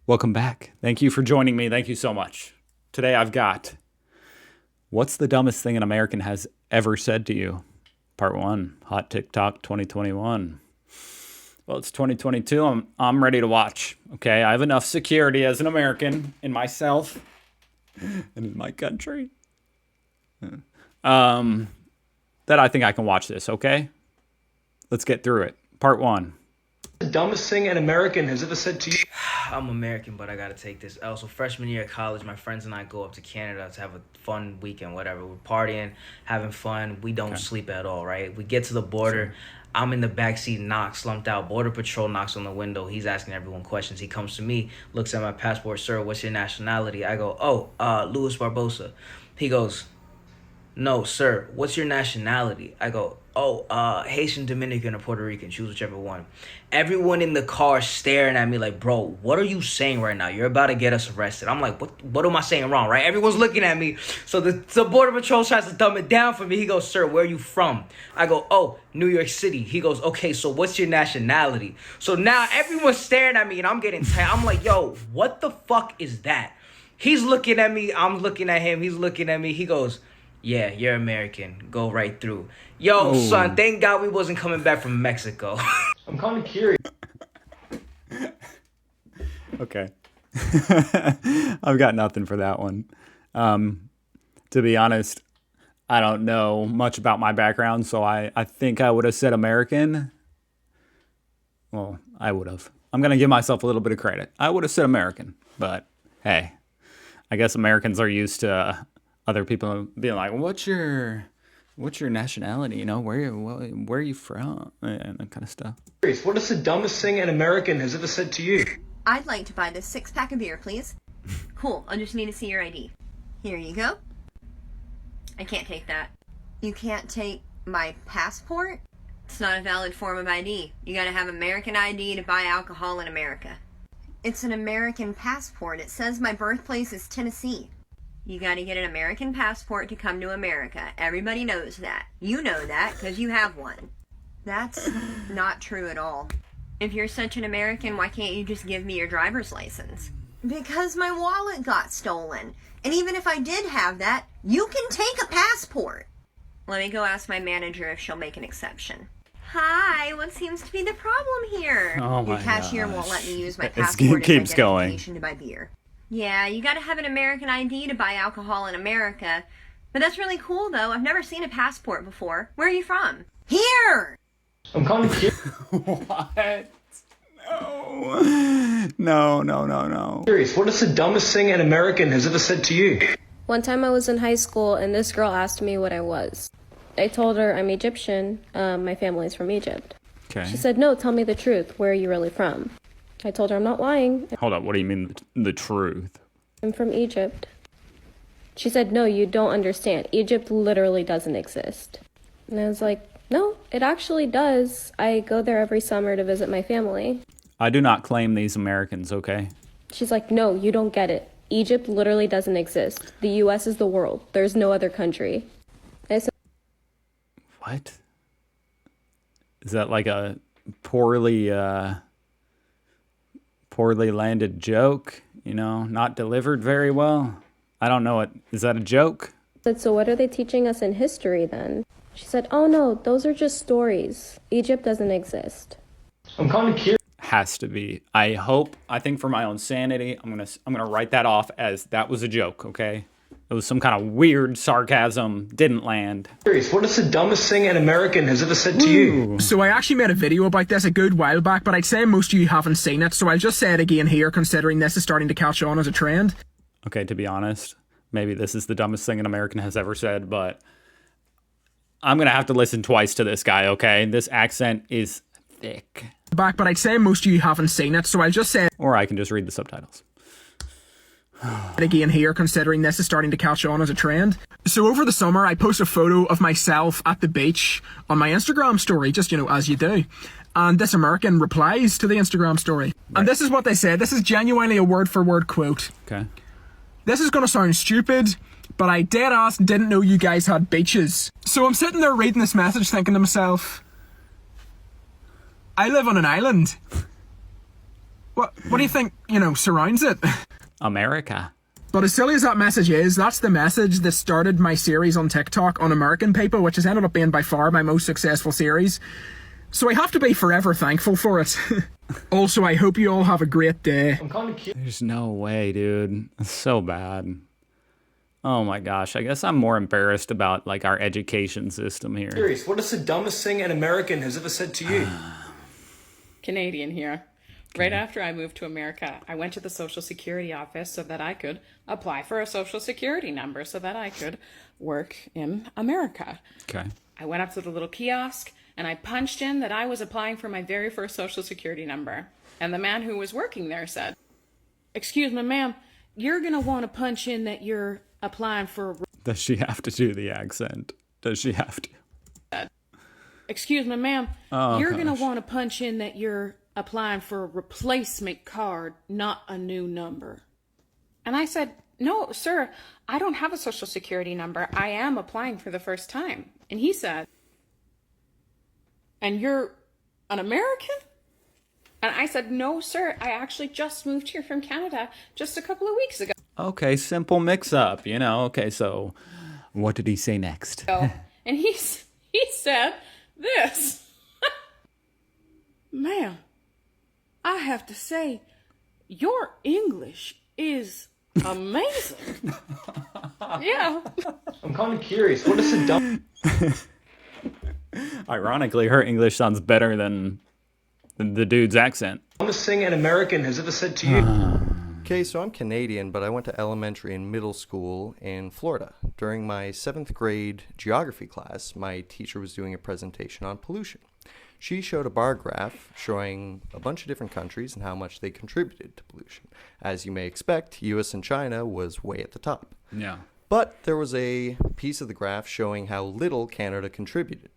Welcome back. Thank you for joining me. Thank you so much. Today I've got what's the dumbest thing an American has ever said to you? Part 1, Hot TikTok 2021. Well, it's 2022. I'm ready to watch. Okay, I have enough security as an American in myself and in my country that I think I can watch this, okay? Let's get through it. Part 1. The dumbest thing an American has ever said to you? I'm American, but I gotta take this L. So freshman year of college, my friends and I go up to Canada to have a fun weekend, whatever. We're partying, having fun. We don't sleep at all, right? We get to the border. Sure. I'm in the backseat, slumped out. Border Patrol knocks on the window. He's asking everyone questions. He comes to me, looks at my passport. Sir, what's your nationality? I go, Louis Barbosa. He goes, no, sir, what's your nationality? I go, Haitian, Dominican, or Puerto Rican. Choose whichever one. Everyone in the car staring at me like, bro, what are you saying right now? You're about to get us arrested. I'm like, what am I saying wrong, right? Everyone's looking at me. So the Border Patrol tries to dumb it down for me. He goes, sir, where are you from? I go, New York City. He goes, okay, so what's your nationality? So now everyone's staring at me and I'm getting tight. I'm like, yo, what the fuck is that? He's looking at me. I'm looking at him. He's looking at me. He goes, yeah, you're American. Go right through. Yo, son, thank God we wasn't coming back from Mexico. I'm kind of curious. Okay. I've got nothing for that one. To be honest, I don't know much about my background, so I think I would have said American. Well, I would have. I'm going to give myself a little bit of credit. I would have said American, but hey, I guess Americans are used to other people being like, what's your nationality? You know, where are you from? And that kind of stuff. What is the dumbest thing an American has ever said to you? I'd like to buy this 6-pack of beer, please. Cool, I just need to see your ID. Here you go. I can't take that. You can't take my passport? It's not a valid form of ID. You gotta have American ID to buy alcohol in America. It's an American passport. It says my birthplace is Tennessee. You gotta get an American passport to come to America. Everybody knows that. You know that because you have one. That's not true at all. If you're such an American, why can't you just give me your driver's license? Because my wallet got stolen. And even if I did have that, you can take a passport. Let me go ask my manager if she'll make an exception. Hi, what seems to be the problem here? Oh my Your cashier gosh. won't let me use my It passport keeps as going. identification to buy beer. Yeah, you gotta have an American ID to buy alcohol in America. But that's really cool, though. I've never seen a passport before. Where are you from? Here! I'm kind of curious. What? No. What is the dumbest thing an American has ever said to you? One time I was in high school and this girl asked me what I was. I told her I'm Egyptian. My family's from Egypt. Okay. She said, no, tell me the truth. Where are you really from? I told her I'm not lying. Hold up. What do you mean the truth? I'm from Egypt. She said, no, you don't understand. Egypt literally doesn't exist. And I was like, no, it actually does. I go there every summer to visit my family. I do not claim these Americans, okay? She's like, no, you don't get it. Egypt literally doesn't exist. The U.S. is the world. There's no other country. I said, what? Is that like a poorly landed joke? You know, not delivered very well? I don't know it. Is that a joke? So what are they teaching us in history then? She said, oh no, those are just stories. Egypt doesn't exist. I'm kind of curious. Has to be. I think for my own sanity, I'm gonna write that off as that was a joke, okay? It was some kind of weird sarcasm, didn't land. What is the dumbest thing an American has ever said to you? So I actually made a video about this a good while back, but I'd say most of you haven't seen it, so I'll just say it again here, considering this is starting to catch on as a trend. Okay, to be honest, maybe this is the dumbest thing an American has ever said, but I'm gonna have to listen twice to this guy, okay? This accent is thick. But I'd say most of you haven't seen it, so I'll just say it Or I can just read the subtitles. again here, considering this is starting to catch on as a trend. So over the summer, I posted a photo of myself at the beach on my Instagram story, just, as you do. And this American replies to the Instagram story. Right. And this is what they said. This is genuinely a word-for-word quote. Okay. This is going to sound stupid, but I dead-ass didn't know you guys had beaches. So I'm sitting there reading this message thinking to myself, I live on an island. What do you think, surrounds it? America. But as silly as that message is, that's the message that started my series on TikTok on American people, which has ended up being by far my most successful series. So I have to be forever thankful for it. Also, I hope you all have a great day. There's no way, dude. It's so bad. Oh my gosh. I guess I'm more embarrassed about like our education system here. Curious, what is the dumbest thing an American has ever said to you? Canadian here. Right after I moved to America, I went to the Social Security office so that I could apply for a Social Security number so that I could work in America. Okay. I went up to the little kiosk and I punched in that I was applying for my very first Social Security number. And the man who was working there said, "Excuse me, ma'am, you're going to want to punch in that you're applying for..." Does she have to do the accent? Does she have to? "Excuse me, ma'am, Oh, you're going to gosh. want to punch in that you're applying for a replacement card, not a new number." And I said, "No, sir, I don't have a Social Security number. I am applying for the first time." And he said, "And you're an American?" And I said, "No, sir, I actually just moved here from Canada just a couple of weeks ago." Okay, simple mix up, Okay, so what did he say next? And he said this. "Ma'am, I have to say, your English is amazing." Yeah. I'm kind of curious, what is the dumbest Ironically, her English sounds better than the dude's accent. thing an American has ever said to you? Okay, so I'm Canadian, but I went to elementary and middle school in Florida. During my 7th grade geography class, my teacher was doing a presentation on pollution. She showed a bar graph showing a bunch of different countries and how much they contributed to pollution. As you may expect, US and China was way at the top. Yeah. But there was a piece of the graph showing how little Canada contributed.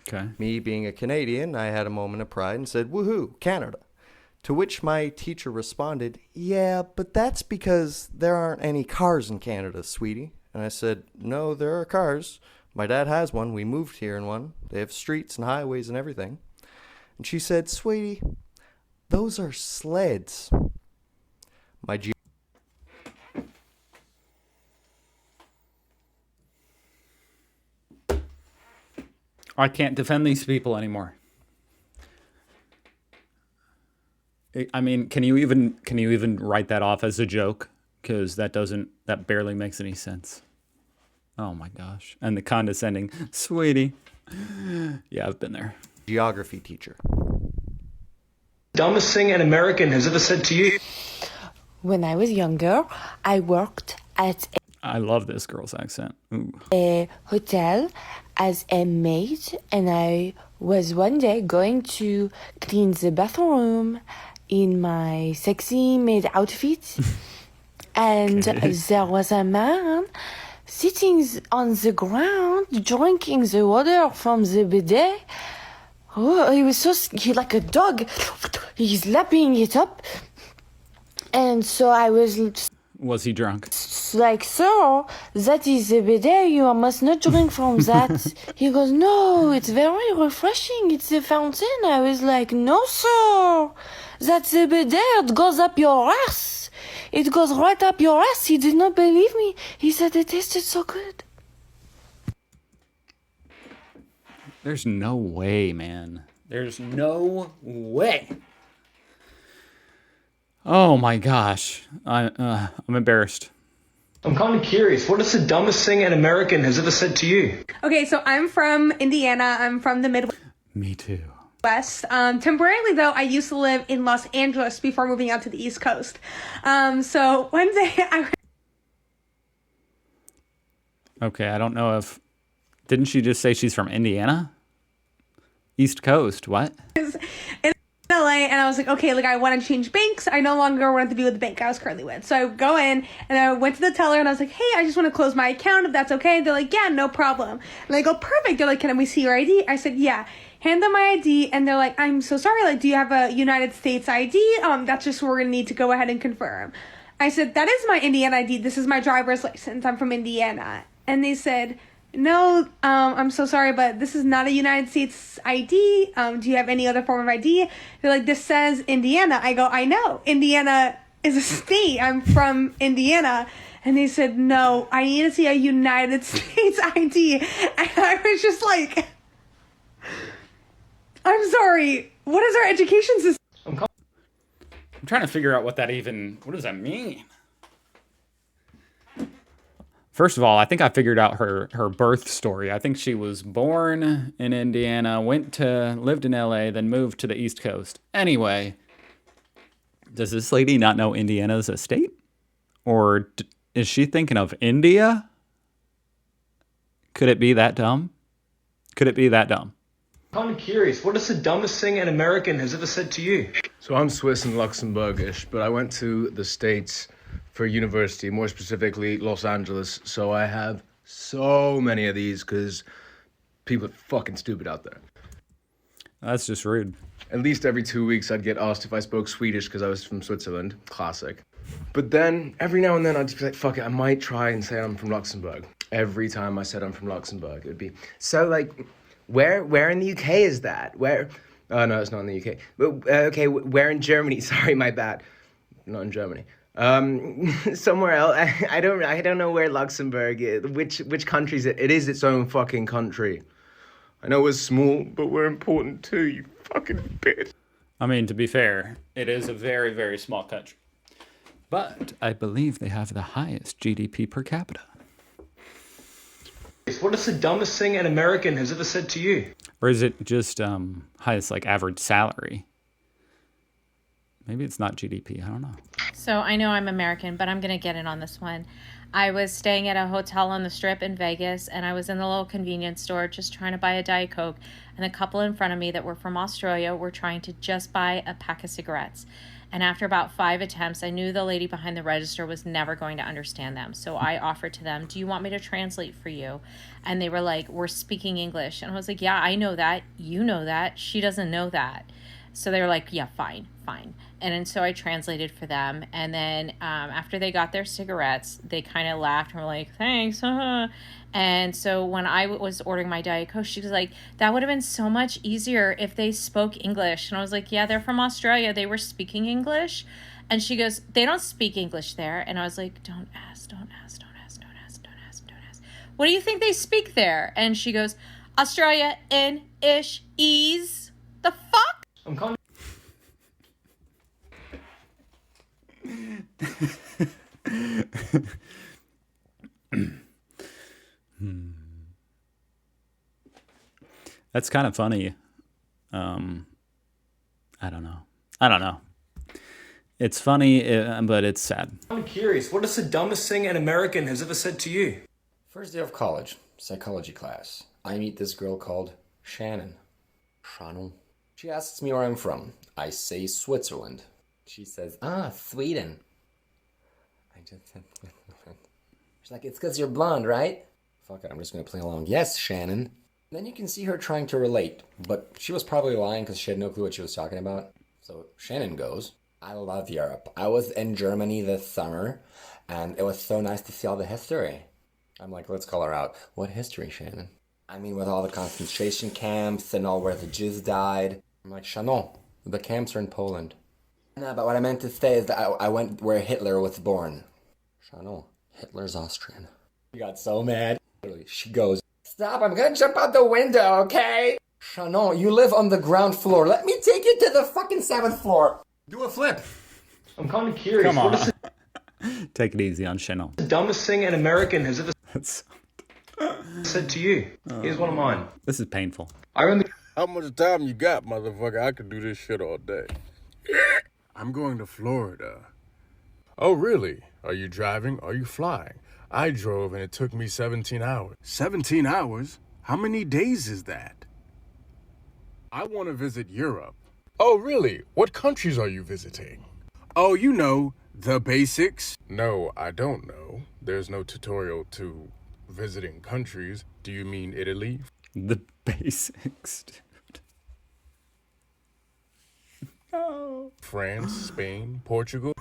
Okay. Me being a Canadian, I had a moment of pride and said, "Woohoo, Canada." To which my teacher responded, "Yeah, but that's because there aren't any cars in Canada, sweetie." And I said, "No, there are cars. My dad has one. We moved here in one. They have streets and highways and everything." And she said, "Sweetie, those are sleds." My I can't defend these people anymore. I mean, can you even write that off as a joke? Because that barely makes any sense. Oh my gosh. And the condescending, "Sweetie." Yeah, I've been there. geography teacher. Dumbest thing an American has ever said to you? When I was younger, I worked at I love this girl's accent. Ooh. a hotel as a maid, and I was one day going to clean the bathroom in my sexy maid outfit, and there was a man sitting on the ground drinking the water from the bidet. Oh, he was he like a dog. He's lapping it up. And so I was he drunk? like, "Sir, that is a bidet. You must not drink from that." He goes, "No, it's very refreshing. It's a fountain." I was like, "No, sir. That's a bidet. It goes up your ass. It goes right up your ass." He did not believe me. He said it tasted so good. There's no way, man. There's no way. Oh my gosh. I'm embarrassed. I'm kind of curious. What is the dumbest thing an American has ever said to you? Okay, so I'm from Indiana. I'm from the Midwest. Me too. Temporarily, though, I used to live in Los Angeles before moving out to the East Coast. So one day Okay, I don't know if... Didn't she just say she's from Indiana? East Coast, what? was in LA, and I was like, okay, like I want to change banks. I no longer want to be with the bank I was currently with. So I go in, and I went to the teller, and I was like, hey, I just want to close my account, if that's okay. They're like, yeah, no problem. And I go, perfect. They're like, can we see your ID? I said, yeah. Hand them my ID, and they're like, I'm so sorry, like, do you have a United States ID? That's just what we're gonna need to go ahead and confirm. I said, that is my Indiana ID. This is my driver's license. I'm from Indiana. And they said, no, I'm so sorry, but this is not a United States ID. Do you have any other form of ID? They're like, this says Indiana. I go, I know. Indiana is a state. I'm from Indiana. And they said, no, I need to see a United States ID. And I was just like, I'm sorry. What is our education system? I'm trying to figure out what does that mean? First of all, I think I figured out her birth story. I think she was born in Indiana, lived in LA, then moved to the East Coast. Anyway, does this lady not know Indiana's a state? Or is she thinking of India? Could it be that dumb? Could it be that dumb? I'm kind of curious. What is the dumbest thing an American has ever said to you? So I'm Swiss and Luxembourgish, but I went to the States for university, more specifically Los Angeles. So I have so many of these because people are fucking stupid out there. That's just rude. At least every 2 weeks I'd get asked if I spoke Swedish because I was from Switzerland. Classic. But then every now and then I'd just be like, fuck it, I might try and say I'm from Luxembourg. Every time I said I'm from Luxembourg, it'd be, so like, where in the UK is that? Where? Oh, no, it's not in the UK. But, okay, where in Germany? Sorry, my bad. Not in Germany. Somewhere else. I don't know where Luxembourg is. Which country is it? It is its own fucking country. I know we're small, but we're important too, you fucking bitch. I mean, to be fair, it is a very, very small country. But I believe they have the highest GDP per capita. What is the dumbest thing an American has ever said to you? Or is it just highest, like, average salary? Maybe it's not GDP. I don't know. So I know I'm American, but I'm going to get in on this one. I was staying at a hotel on the Strip in Vegas, and I was in the little convenience store just trying to buy a Diet Coke. And the couple in front of me that were from Australia were trying to just buy a pack of cigarettes. And after about 5 attempts, I knew the lady behind the register was never going to understand them. So I offered to them, do you want me to translate for you? And they were like, we're speaking English. And I was like, yeah, I know that. You know that. She doesn't know that. So they were like, yeah, fine. And so I translated for them. And then after they got their cigarettes, they kind of laughed and were like, thanks. And so when I was ordering my Diet Coke, she was like, that would have been so much easier if they spoke English. And I was like, yeah, they're from Australia. They were speaking English. And she goes, they don't speak English there. And I was like, don't ask. What do you think they speak there? And she goes, Australia in ish ease. The fuck? I'm kind That's kind of funny. I don't know. It's funny, but it's sad. I'm curious. What is the dumbest thing an American has ever said to you? First day of college, psychology class. I meet this girl called Shannon. Shannon. She asks me where I'm from. I say Switzerland. She says, Sweden. I just said Switzerland. She's like, it's because you're blonde, right? Fuck it, I'm just going to play along. Yes, Shannon. Then you can see her trying to relate, but she was probably lying because she had no clue what she was talking about. So Shannon goes, I love Europe. I was in Germany this summer, and it was so nice to see all the history. I'm like, let's call her out. What history, Shannon? I mean, with all the concentration camps and all where the Jews died. I'm like, Shannon, the camps are in Poland. No, but what I meant to say is that I went where Hitler was born. Shannon, Hitler's Austrian. She got so mad. She goes, stop, I'm gonna jump out the window, okay? Shannon, you live on the ground floor. Let me take you to the fucking 7th floor. Do a flip. I'm kind of curious. Come on. What is Take it easy on Chanel. the dumbest thing an American has ever said to you? Here's one of mine. This is painful. I remember. How much time you got, motherfucker? I could do this shit all day. I'm going to Florida. Oh, really? Are you driving? Are you flying? I drove and it took me 17 hours. 17 hours? How many days is that? I want to visit Europe. Oh, really? What countries are you visiting? Oh, you know, the basics. No, I don't know. There's no tutorial to visiting countries. Do you mean Italy? The basics, dude. Oh. France, Spain, Portugal?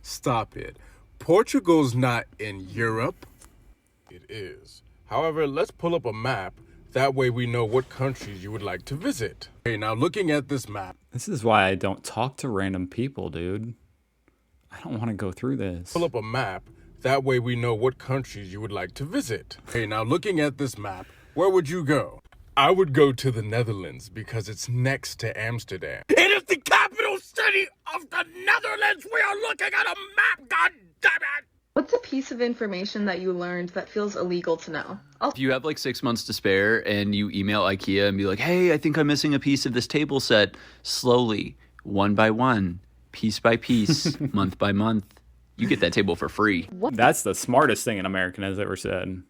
Stop it. Portugal's not in Europe. It is. However, let's pull up a map. That way we know what countries you would like to visit. Okay, now looking at this map. This is why I don't talk to random people, dude. I don't want to go through this. Pull up a map. That way we know what countries you would like to visit. Okay, now looking at this map, where would you go? I would go to the Netherlands because it's next to Amsterdam. It is the capital city of the Netherlands. We are looking at a map, god damn it! What's a piece of information that you learned that feels illegal to know? If you have like 6 months to spare and you email Ikea and be like, hey, I think I'm missing a piece of this table set, slowly, one by one, piece by piece, month by month, you get that table for free. That's the smartest thing an American has ever said.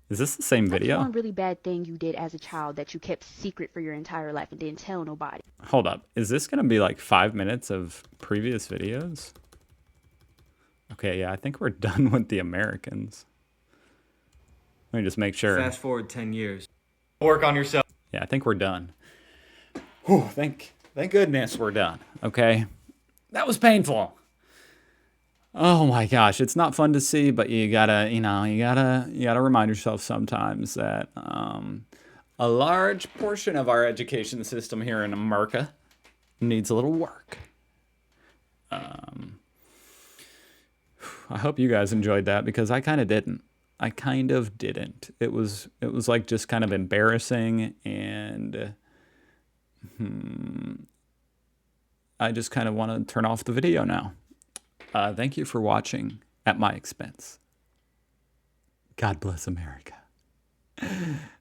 Is this the same video? What's one really bad thing you did as a child that you kept secret for your entire life and didn't tell nobody? Hold up. Is this going to be like 5 minutes of previous videos? Okay, yeah, I think we're done with the Americans. Let me just make sure. Fast forward 10 years. Work on yourself. Yeah, I think we're done. Whew, thank goodness we're done. Okay. That was painful. Oh my gosh, it's not fun to see, but you gotta remind yourself sometimes that a large portion of our education system here in America needs a little work. I hope you guys enjoyed that because I kind of didn't. It was like just kind of embarrassing, and I just kind of want to turn off the video now. Thank you for watching at my expense. God bless America.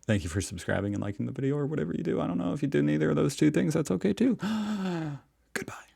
Thank you for subscribing and liking the video or whatever you do. I don't know if you did neither of those two things. That's okay too. Goodbye.